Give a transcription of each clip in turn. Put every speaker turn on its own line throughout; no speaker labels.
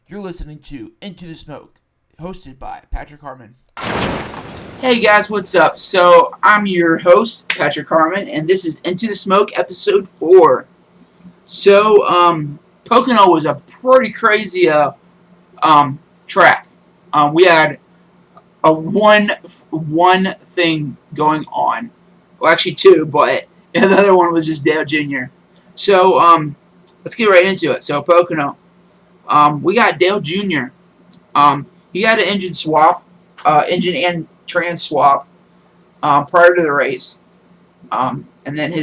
You're listening to Into the Smoke, hosted by Patrick Harmon.
Hey guys, what's up? So, I'm your host, Patrick Harmon, and this is Into the Smoke episode 4. So, Pocono was a pretty crazy track. We had a one thing going on. Well, actually two, but the other one was just Dale Jr. So, let's get right into it. So, Pocono, we got Dale Jr. He had an engine swap, engine and trans swap prior to the race. And then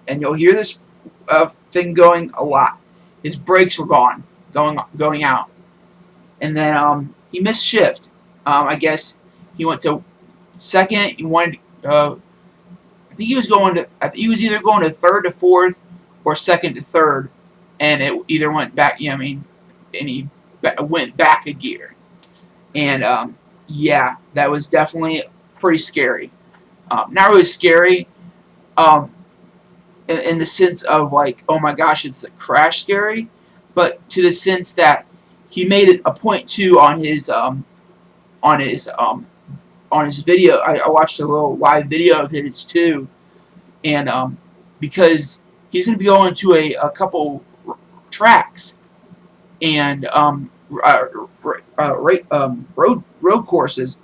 and you'll hear this thing going a lot. His brakes were going out, and then he missed shift. I guess he went to second. He wanted. I think he was going to. He was either going to third to fourth, or second to third, and it either went back. And he went back a gear, and yeah, that was definitely pretty scary. Not really scary. Um, in the sense of like, oh my gosh, it's a crash scary, but to the sense that he made it a point two on his on his video. I watched a little live video of his too, and because he's going to be going to a couple tracks and road courses,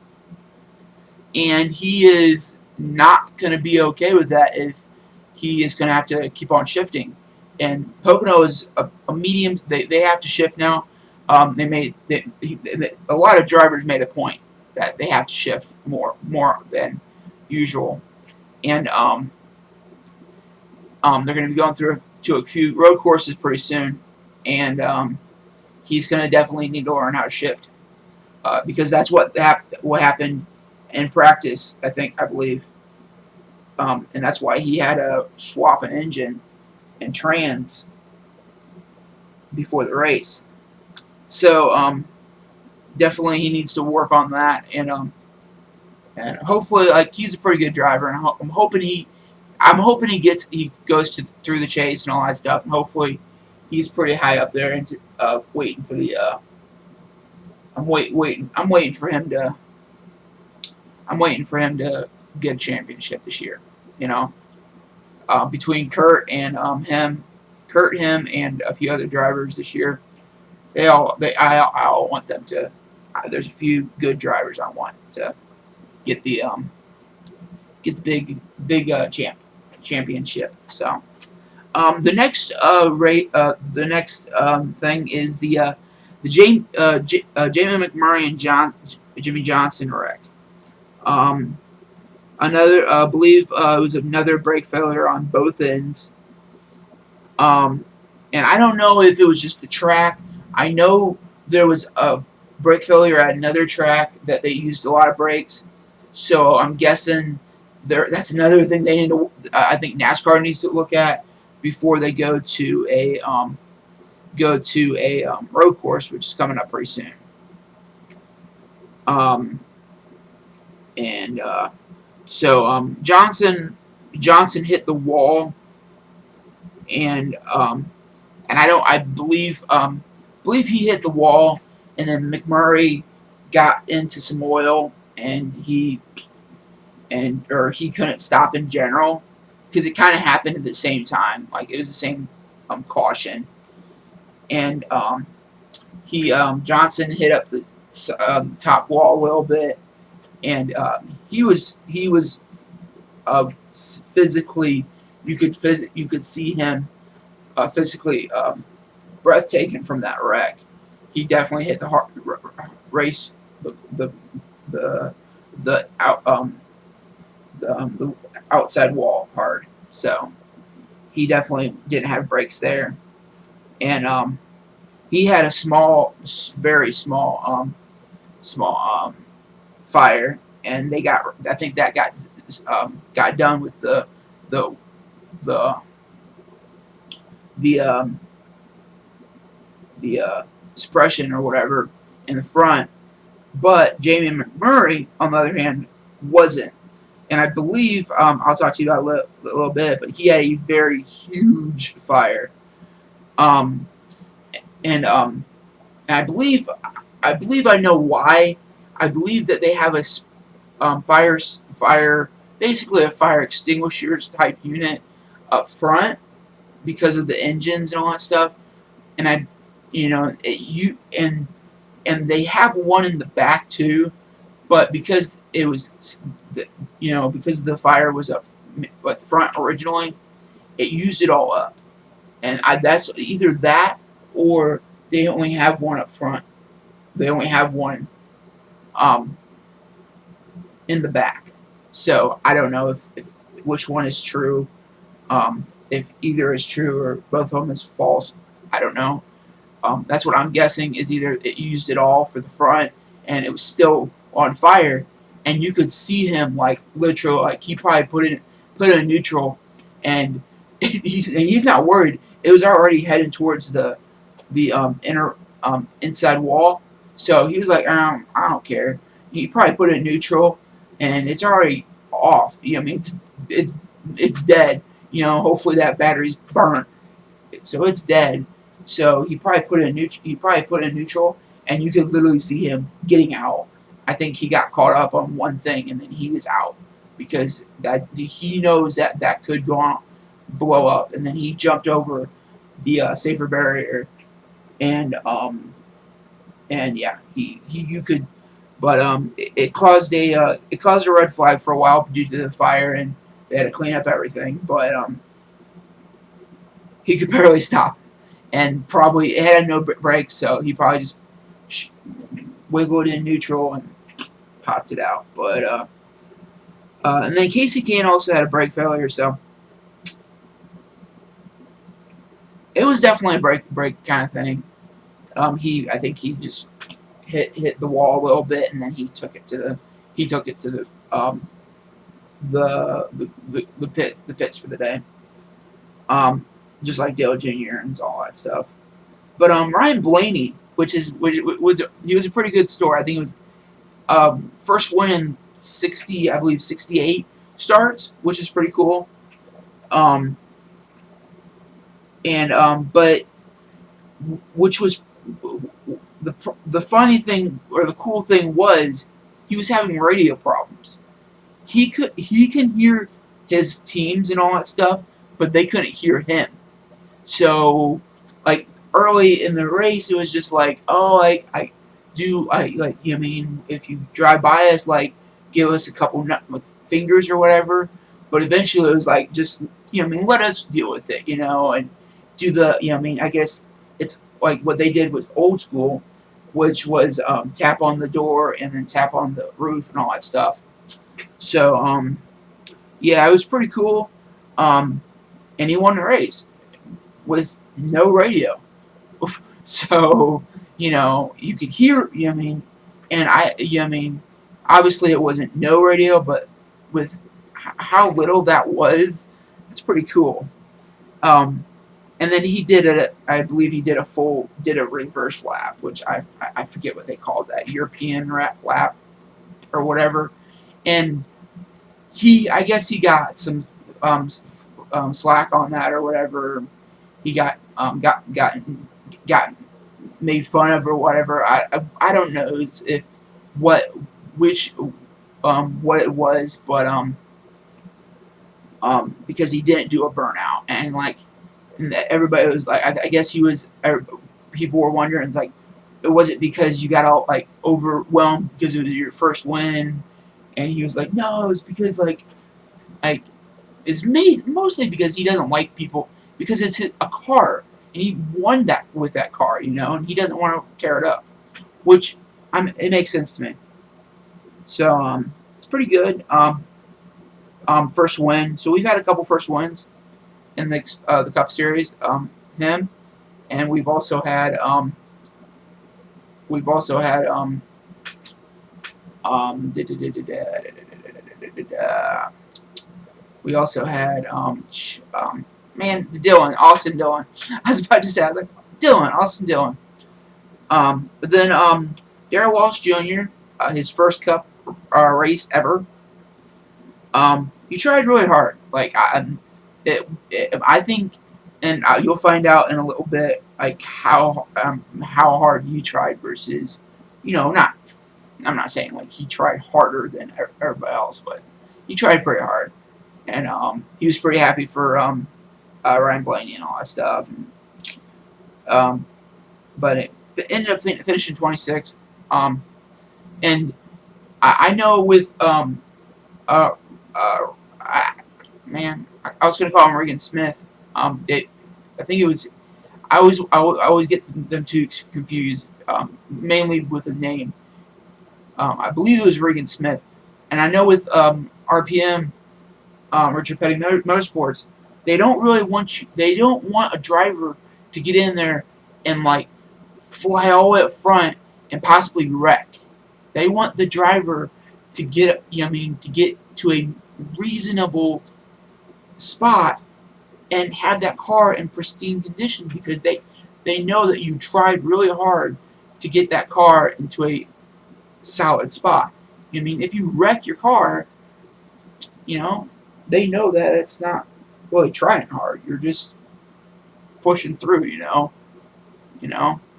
and he is not going to be okay with that if he is going to have to keep on shifting. And Pocono is a medium. They have to shift now. A lot of drivers made a point that they have to shift more than usual, and they're going to be going through to a few road courses pretty soon, and he's going to definitely need to learn how to shift because that's what happened in practice. I believe, and that's why he had to swap an engine and trans before the race. So definitely he needs to work on that, and hopefully, like, he's a pretty good driver, and I'm hoping he goes through the chase and all that stuff, and hopefully he's pretty high up there and waiting for the. I'm waiting for him to get a championship this year. You know, between Kurt and him, and a few other drivers this year, I all want them to. There's a few good drivers I want to get the big championship. So the next thing is the Jamie McMurray and Jimmy Johnson wreck. Another, I believe, it was another brake failure on both ends. Um, and I don't know if it was just the track. I know there was a brake failure at another track that they used a lot of brakes. So I'm guessing that's another thing they need to. I think NASCAR needs to look at before they go to a road course, which is coming up pretty soon. Um, and so Johnson hit the wall, and I believe he hit the wall, and then McMurray got into some oil, and he couldn't stop in general because it kind of happened at the same time. Like, it was the same caution, and Johnson hit up the top wall a little bit, and he was physically, you could see him physically breathtaking from that wreck. He definitely hit the race the the the out the outside wall hard. So he definitely didn't have brakes there, and he had a very small fire, and I think that got done with the the the suppression or whatever in the front. But Jamie McMurray, on the other hand, wasn't. And I believe I'll talk to you about a little bit, but he had a very huge fire. Um, and And I believe I know why. I believe that they have a fire, basically a fire extinguishers type unit up front because of the engines and all that stuff. And and they have one in the back too, but because it was, because the fire was up like front originally, it used it all up. And that's either that or they only have one up front. They only have one um, in the back. So I don't know if which one is true. If either is true or both of them is false, I don't know. That's what I'm guessing is either it used it all for the front and it was still on fire, and you could see him like literally like he probably put it in neutral, and he's not worried. It was already heading towards the inner inside wall, so he was like, I don't care. He probably put it in neutral, and it's already off. I mean, it's dead. Hopefully that battery's burnt, so it's dead. So he probably put it in neutral. He probably put it in neutral, and you could literally see him getting out. I think he got caught up on one thing, and then he was out because that he knows that that could go on, blow up, and then he jumped over the safer barrier, and yeah, he you could, but it caused a red flag for a while due to the fire, and they had to clean up everything, but he could barely stop, and probably it had no brakes, so he probably just wiggled in neutral and popped it out. But and then Casey Kane also had a brake failure, so it was definitely a brake kind of thing. I think he just hit the wall a little bit, and then he took it to the pits for the day. Just like Dale Jr. and all that stuff. But Ryan Blaney, which was he was a pretty good story. I think it was first win in 60, I believe 68 starts, which is pretty cool. Um, and but which was the funny thing or the cool thing was he was having radio problems. He can hear his teams and all that stuff, but they couldn't hear him. So like early in the race, it was just like, oh, I mean, if you drive by us, like give us a couple fingers or whatever. But eventually, it was like just I mean, let us deal with it, and do the I mean, I guess it's like what they did with old school, which was tap on the door and then tap on the roof and all that stuff. So yeah, it was pretty cool. Um, and he won the race with no radio. So you could hear. I mean, and I mean, obviously it wasn't no radio, but with how little that was, it's pretty cool. Um, and then he did I believe he did a reverse lap, which I forget what they called that, European lap or whatever. And I guess he got some slack on that or whatever. He got made fun of or whatever. I don't know if what which what it was, but because he didn't do a burnout, and like everybody was like, I guess people were wondering like, was it because you got all like overwhelmed because it was your first win, and he was like, no, it was because like it's mostly because he doesn't like people because it's a car and he won that with that car, and he doesn't want to tear it up, which it makes sense to me. So it's pretty good. First win. So we've had a couple first wins in the Cup Series. Him, and we've also had we also had Austin Dillon. I was about to say, I was like, Austin Dillon. But then Darrell Walsh Jr., his first Cup race ever. He tried really hard. Like I think and you'll find out in a little bit like how hard you tried versus, not. I'm not saying like he tried harder than everybody else, but he tried pretty hard, and he was pretty happy for Ryan Blaney and all that stuff. And, but it ended up finishing 26th. And I know with uh, I, man, I was gonna call him Regan Smith. I think it was. I always get them two confused, mainly with the name. I believe it was Regan Smith, and I know with RPM, Richard Petty Motorsports, they don't really want you. They don't want a driver to get in there and like fly all the way up front and possibly wreck. They want the driver to get, to get to a reasonable spot and have that car in pristine condition because they know that you tried really hard to get that car into a solid spot. If you wreck your car, they know that it's not really trying hard. You're just pushing through,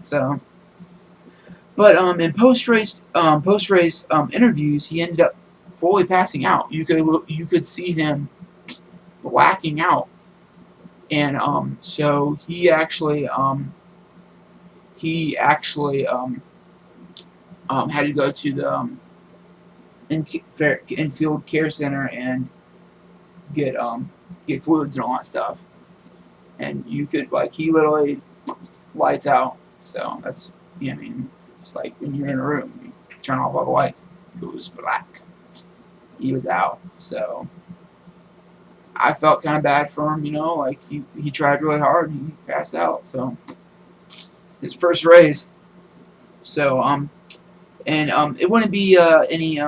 So, but in post-race interviews, he ended up fully passing out. You could see him blacking out, and so he actually had to go to the infield care center and get fluids and all that stuff. And you could he literally lights out. So that's it's like when you're in a room, you turn off all the lights, it goes black. He was out. So I felt kind of bad for him, like he tried really hard and he passed out. So his first race. So and it wouldn't be any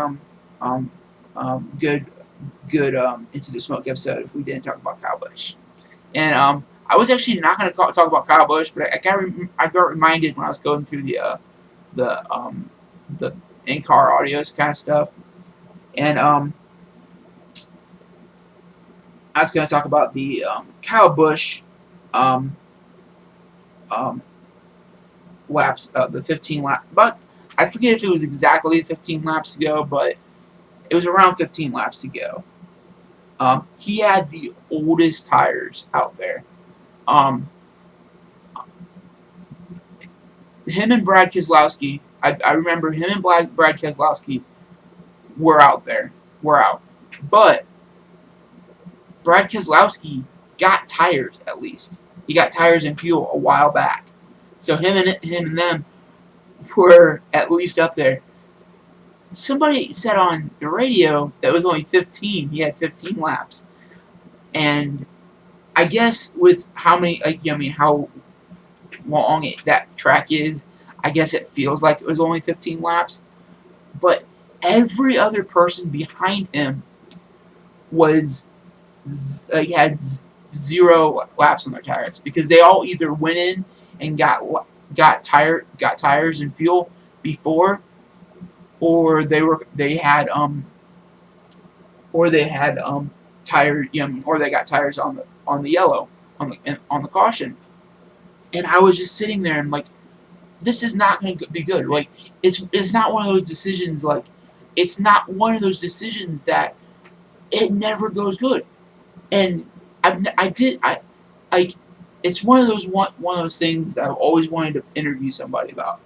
good Into the Smoke episode if we didn't talk about Kyle Busch. And I was actually not going to talk about Kyle Busch, but I got reminded when I was going through the in-car audios kind of stuff, and I was going to talk about the Kyle Busch laps, the 15 lap, but I forget if it was exactly 15 laps to go, but it was around 15 laps to go. He had the oldest tires out there. Him and Brad Keselowski, I remember him and Brad Keselowski were out there. But Brad Keselowski got tires at least. He got tires and fuel a while back. So him and them were at least up there. Somebody said on the radio that it was only 15. He had 15 laps. And I guess with how many, how long that track is, I guess it feels like it was only 15 laps. But every other person behind him had 0 laps on their tires because they all either went in and got tires and fuel before, or they had tire, or they got tires on the yellow on the caution. And I was just sitting there and like, this is not going to be good. Like, it's not one of those decisions. Like, it's not one of those decisions that it never goes good. And it's one of those things that I've always wanted to interview somebody about.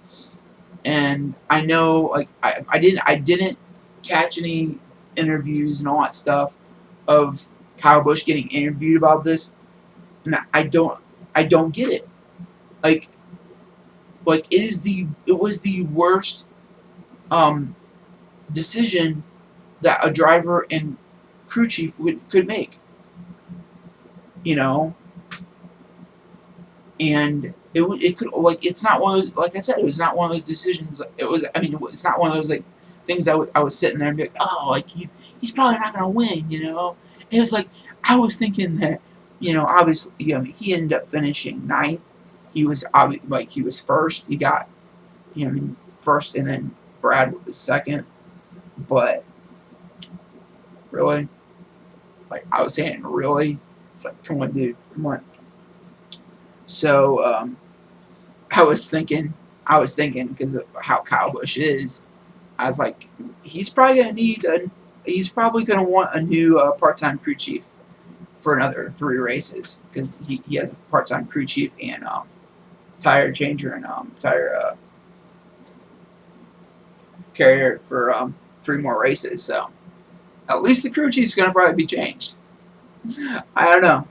And I know, like, I didn't catch any interviews and all that stuff of Kyle Busch getting interviewed about this, and I don't get it. Like it was the worst decision that a driver and crew chief could make. And it could, like, it's not one of those, like I said, it was not one of those decisions. It's not one of those like things I was sitting there and be like, oh, like he's probably not gonna win. It was like I was thinking that, obviously, he ended up finishing 9th. He was he was first. He got, first, and then Brad was second. But really, like I was saying, really, it's like, come on, dude, come on. So I was thinking because of how Kyle Busch is, I was like, he's probably gonna want a new part-time crew chief for another 3 races because he has a part-time crew chief and tire changer and tire carrier for 3 more races. So at least the crew chief's gonna probably be changed. I don't know.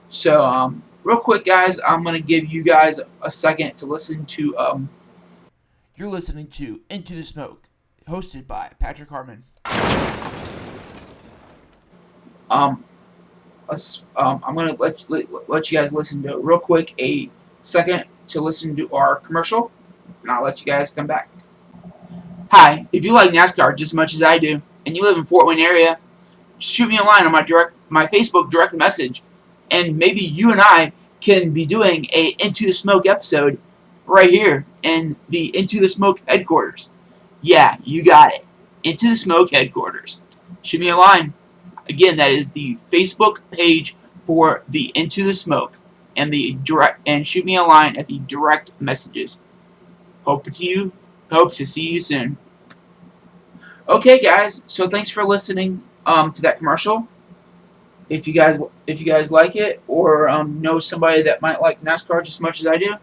So real quick, guys, I'm gonna give you guys a second to listen to
You're listening to Into the Smoke, hosted by Patrick Harmon.
um I'm gonna let you guys listen to real quick a second to listen to our commercial, and I'll let you guys come back. Hi, if you like NASCAR just as much as I do, and you live in Fort Wayne area, shoot me a line on my Facebook direct message, and maybe you and I can be doing a Into the Smoke episode right here in the Into the Smoke headquarters. Yeah, you got it. Into the Smoke headquarters. Shoot me a line. Again, that is the Facebook page for the Into the Smoke, and shoot me a line at the direct messages. Hope to see you soon. Okay, guys. So thanks for listening to that commercial. If you guys like it or know somebody that might like NASCAR just as much as I do,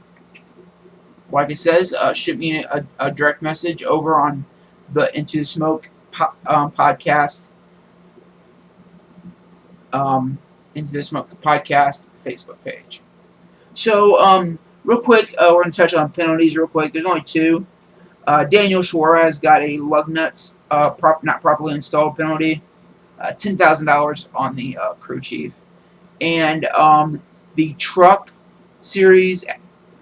like it says, shoot me a direct message over on the Into the Smoke podcast, Into the Smoke podcast Facebook page. So real quick, we're gonna touch on penalties real quick. There's only 2. Daniel Suarez got a lug nuts not properly installed penalty, $10,000 on the crew chief, and the truck series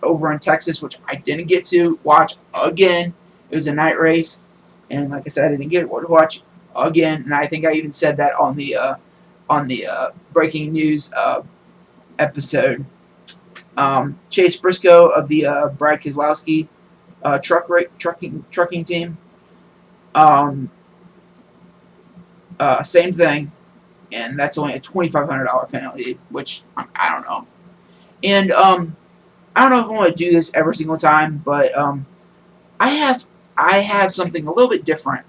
over in Texas, which I didn't get to watch again. It was a night race, and like I said, I didn't get to watch again. And I think I even said that on the breaking news episode. Chase Briscoe of the Brad Keselowski trucking team. Same thing, and that's only a $2,500 penalty, which I don't know. And I don't know if I want to do this every single time, but I have something a little bit different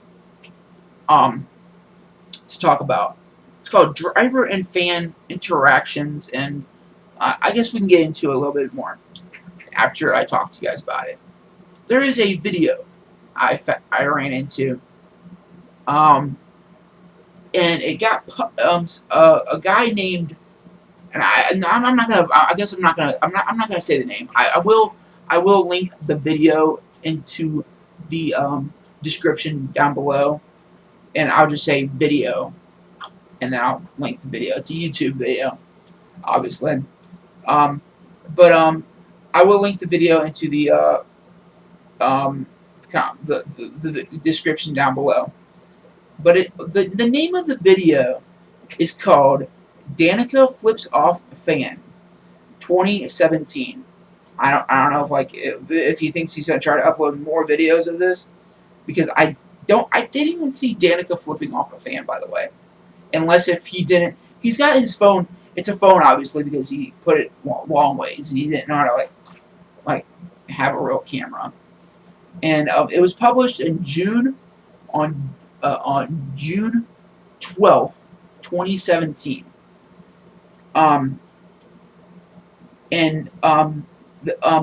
to talk about. It's called driver and fan interactions, and I guess we can get into it a little bit more after I talk to you guys about it. There is a video I ran into, and it got a guy named, and I'm not gonna. I guess I'm not gonna say the name. I will link the video into the description down below, and I'll just say video, and then I'll link the video. It's a YouTube video, obviously. But I will link the video into the description down below. But the name of the video is called Danica Flips Off Fan 2017. I don't know if he thinks he's gonna try to upload more videos of this, because I didn't even see Danica flipping off a fan, by the way. Unless if he didn't, he's got his phone. It's a phone, obviously, because he put it long ways and he didn't know how to like have a real camera. And it was published in June on June 12th, 2017.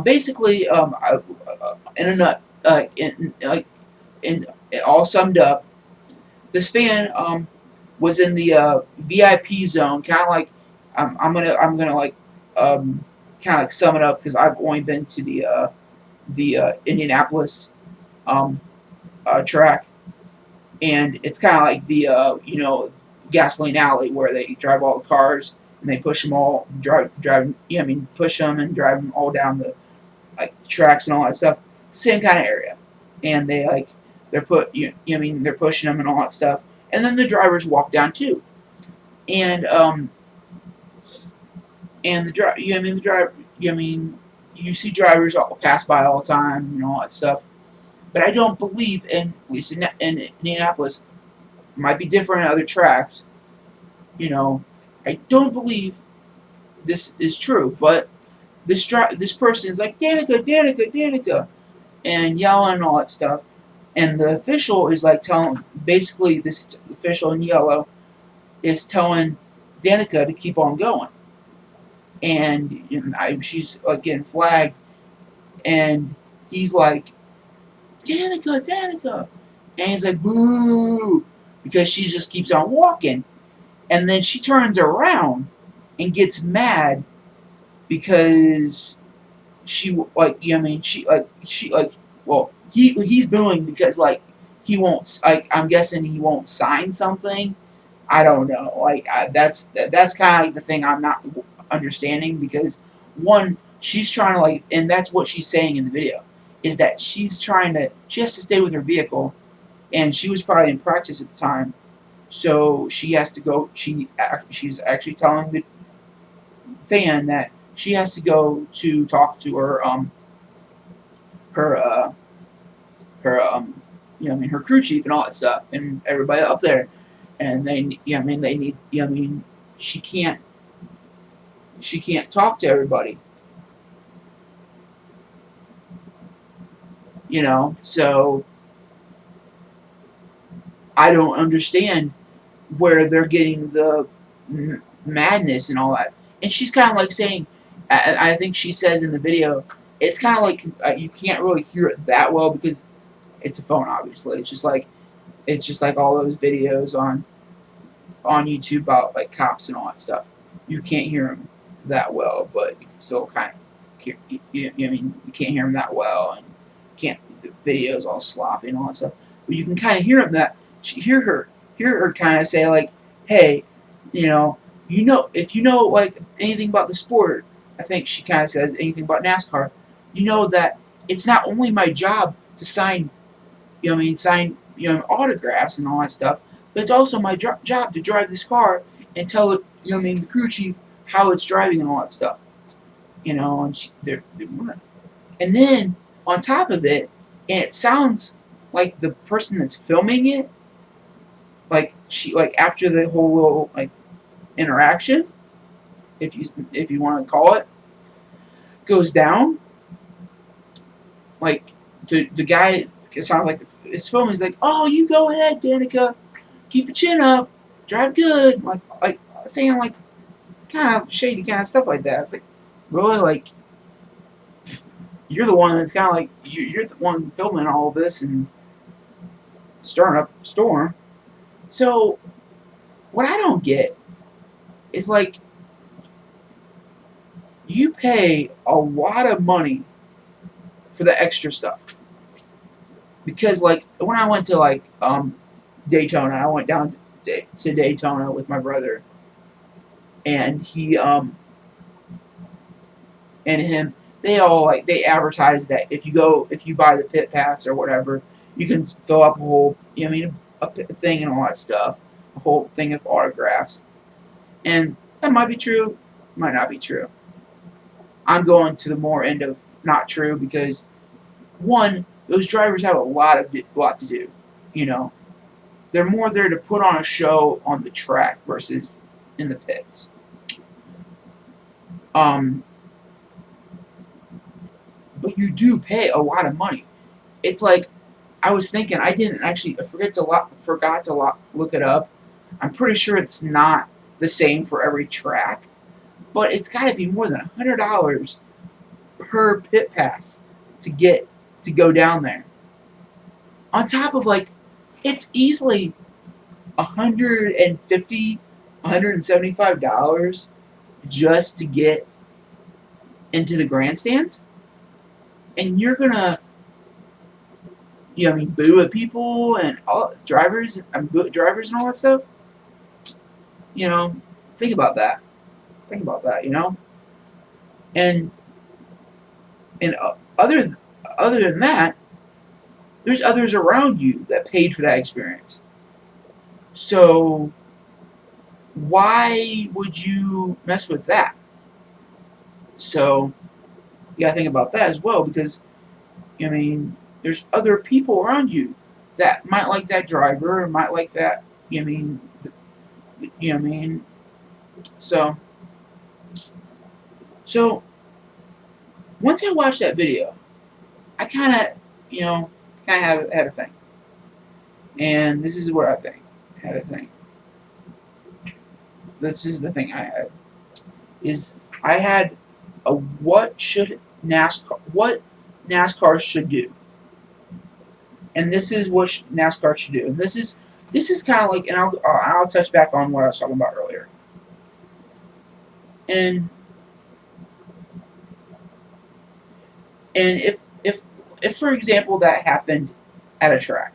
Basically, in a nut, in all summed up, this fan was in the VIP zone, kind of like I'm gonna like kind of like sum it up because I've only been to the Indianapolis track, and it's kind of like the gasoline alley where they drive all the cars and they push them all push them and drive them all down the tracks and all that stuff. Same kind of area, and they're pushing them and all that stuff, and then the drivers walk down too, and you see drivers all pass by all the time and all that stuff. But I don't believe, at least in Indianapolis, it might be different in other tracks. I don't believe this is true, but this person is like, Danica, Danica, Danica, and yelling and all that stuff. And the official is like telling, basically, this official in yellow is telling Danica to keep on going. And she's like getting flagged, and he's like, Danica, Danica. And he's like, boo, because she just keeps on walking. And then she turns around and gets mad because she, like, you know, I mean, well, he's booing because, like, he won't, like, I'm guessing he won't sign something. I don't know. Like, that's kind of like the thing I'm not understanding, because one, she's trying to, like, and that's what she's saying in the video, is that she has to stay with her vehicle, and she was probably in practice at the time, so she has to go. She's actually telling the fan that she has to go to talk to her you know, I mean, her crew chief and all that stuff, and everybody up there, and they, you know, I mean, they need, you know, I mean, she can't talk to everybody, you know, so I don't understand where they're getting the madness and all that. And she's kind of like saying, I think she says in the video, it's kind of like you can't really hear it that well because it's a phone, obviously. It's just like all those videos on YouTube about like cops and all that stuff. You can't hear them that well, but you can still kind of hear. I mean, you can't hear them that well, and can't the videos all sloppy and all that stuff. But you can kind of hear them hear her kind of say like, "Hey, you know, if you know like anything about the sport." I think she kind of says anything about NASCAR. You know that it's not only my job to sign, you know, I mean, sign, you know, autographs and all that stuff, but it's also my job to drive this car and tell it, you know, I mean, the crew chief how it's driving and all that stuff. You know, and and then on top of it, and it sounds like the person that's filming it, like after the whole little like interaction, if you want to call it, goes down, like the guy, it sounds like it's filming. He's like, "Oh, you go ahead, Danica, keep your chin up, drive good," like saying like kind of shady kind of stuff like that. It's like, really, like, you're the one that's kind of like you're the one filming all of this and stirring up a storm. So what I don't get is like you pay a lot of money for the extra stuff, because like when I went to like Daytona, I went down to Daytona with my brother, and he and him, they all like they advertise that if you buy the pit pass or whatever, you can fill up a whole, you know, I mean, a thing and all that stuff, a whole thing of autographs, and that might be true, might not be true. I'm going to the more end of not true, because one, those drivers have a lot to do, you know. They're more there to put on a show on the track versus in the pits. Um, but you do pay a lot of money. It's like I was thinking. I didn't actually. I forgot to look it up. I'm pretty sure it's not the same for every track, but it's got to be more than $100 per pit pass to go down there. On top of like, it's easily $150, $175 just to get into the grandstands, and you're gonna, you know, I mean, boo at people and all drivers and drivers and all that stuff. You know, think about that. Think about that. You know, and and other than that, there's others around you that paid for that experience. So why would you mess with that? So you gotta think about that as well, because, I mean, there's other people around you that might like that driver or might like that. You know what I mean? You know what I mean? So So once I watched that video, I kind of, had a thing. And this is what I think. Had a thing. This is the thing I had. Is I had a what NASCAR should do, and this is what NASCAR should do, and this is kind of like, and I'll touch back on what I was talking about earlier, and if for example that happened at a track,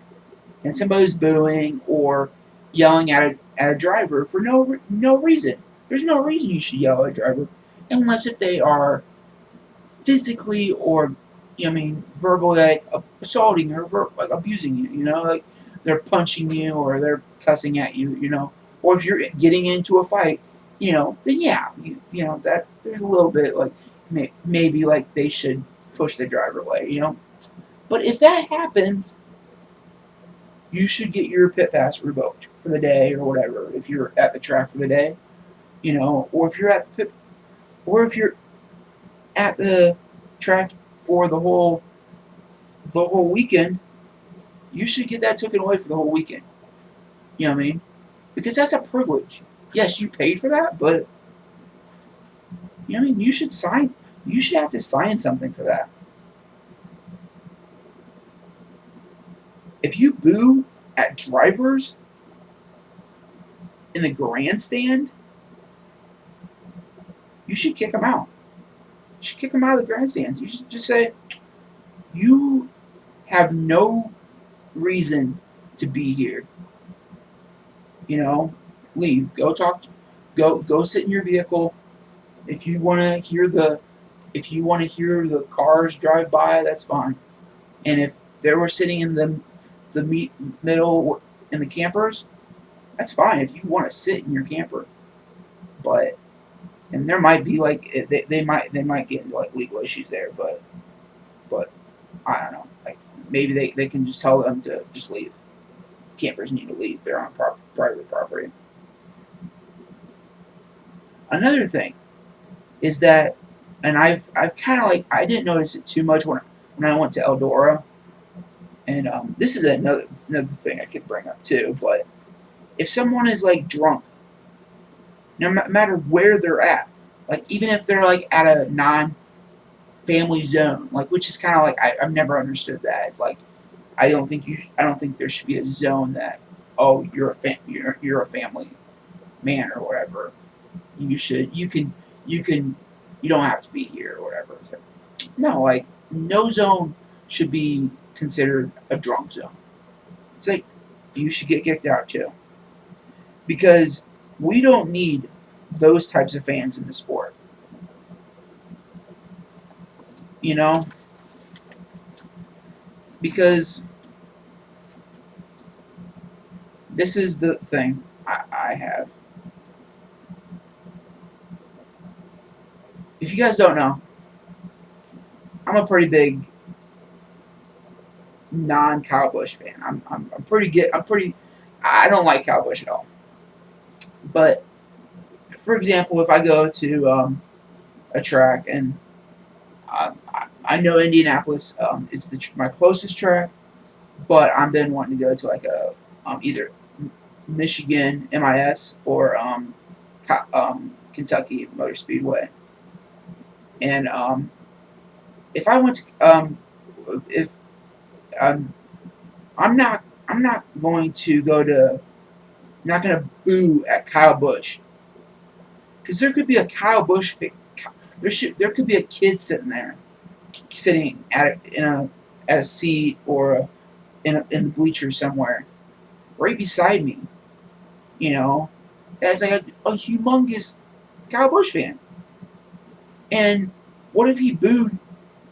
and somebody's booing or yelling at a driver for no reason. There's no reason you should yell at a driver unless if they are physically or verbally like assaulting or like abusing you. Like they're punching you or they're cussing at you. Or if you're getting into a fight, then yeah, that there's a little bit like maybe like they should push the driver away. But if that happens, you should get your pit pass revoked for the day or whatever if you're at the track for the day, or if you're at the pit, or if you're at the track for the whole weekend, you should get that taken away for the whole weekend. You know what I mean? Because that's a privilege. Yes, you paid for that, but you should sign. You should have to sign something for that. If you boo at drivers in the grandstand, you should kick them out. You should kick them out of the grandstands. You should just say, you have no reason to be here. Leave. Go talk. Go sit in your vehicle. If you want to hear the cars drive by, that's fine. And if they were sitting in the middle in the campers, that's fine. If you want to sit in your camper, and there might be like they might get into like legal issues there, but I don't know. Like maybe they can just tell them to just leave. Campers need to leave. They're on private property. Another thing is that, and I've kind of like I didn't notice it too much when I went to Eldora, and this is another thing I could bring up too. But if someone is like drunk, no matter where they're at, like even if they're like at a non-family zone, like which is kind of like I've never understood that. It's like I don't think there should be a zone that you're a family man or whatever. You don't have to be here or whatever. So, no, like no zone should be considered a drunk zone. It's like you should get kicked out too, because we don't need those types of fans in the sport. Because this is the thing I have. If you guys don't know, I'm a pretty big non-Kyle Busch fan. I'm pretty good. I don't like Kyle Busch at all. But for example, if I go to a track, and I know Indianapolis is my closest track, but I've been wanting to go to like a either Michigan MIS or Kentucky Motor Speedway. And if I went to if I'm not going to go to not going to boo at Kyle Busch, because there could be a Kyle Busch there could be a kid sitting at a seat or in the bleachers somewhere right beside me, that's like a humongous Kyle Busch fan. And what if he booed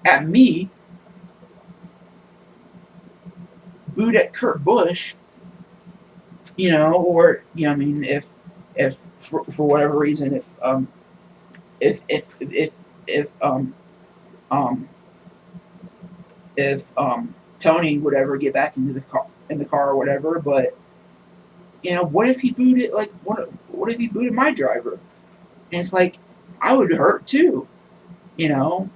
at me, booed at Kurt Busch, or if for whatever reason if Tony would ever get back into the car or whatever, but what if he booted my driver? And it's like I would hurt too. you know,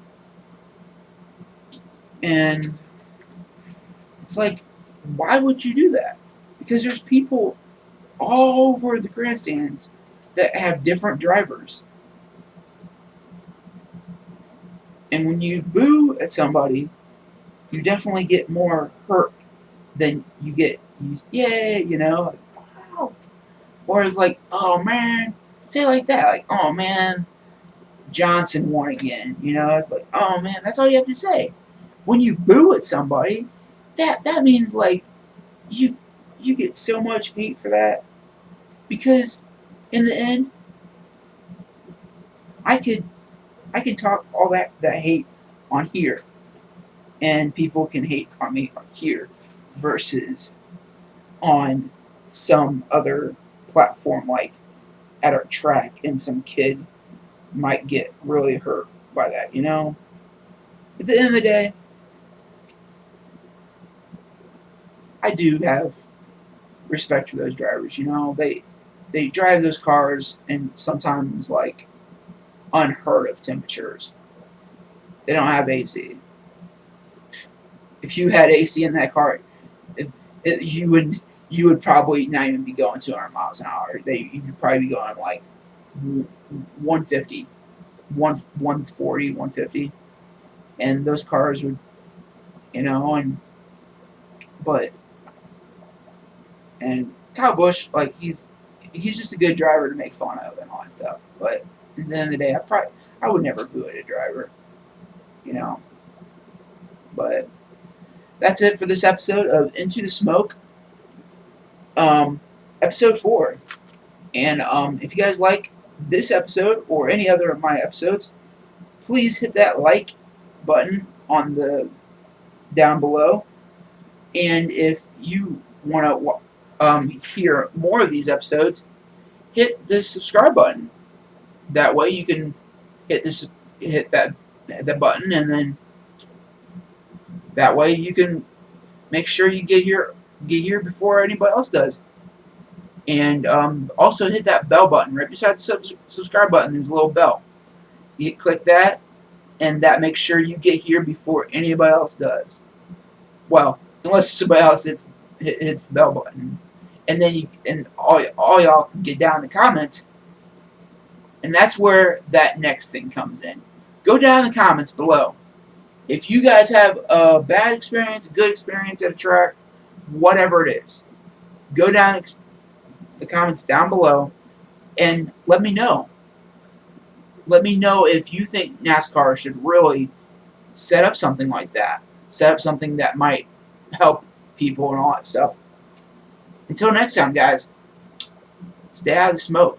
and it's like, why would you do that? Because there's people all over the grandstands that have different drivers. And when you boo at somebody, you definitely get more hurt than you get, yay, like, wow. Or it's like, oh man, say like that, like, oh man, Johnson won again. It's like, oh man, that's all you have to say. When you boo at somebody, that means like you you get so much hate for that, because in the end, I could talk all that hate on here, and people can hate on me on here, versus on some other platform like at our track, and some kid might get really hurt by that. At the end of the day, I do have respect for those drivers. They drive those cars in sometimes like unheard of temperatures. They don't have AC. If you had AC in that car, you would probably not even be going 200 miles an hour. You'd probably be going like 150, 140, 150, and those cars would, and but and Kyle Busch, like, he's just a good driver to make fun of and all that stuff. But at the end of the day, I would never boo at a driver, you know. But that's it for this episode of Into the Smoke, episode 4. And if you guys like this episode or any other of my episodes, please hit that like button on the down below. And if you want to hear more of these episodes, hit the subscribe button. That way you can hit that button, and then that way you can make sure you get here before anybody else does. And also hit that bell button right beside the subscribe button. There's a little bell. You click that, and that makes sure you get here before anybody else does. Well, unless somebody else hits the bell button, and then all y'all can get down in the comments, and that's where that next thing comes in. Go down in the comments below. If you guys have a bad experience, a good experience at a track, whatever it is, go down the comments down below and let me know. Let me know if you think NASCAR should really set up something like that. Set up something that might help people and all that stuff. Until next time, guys, stay out of the smoke.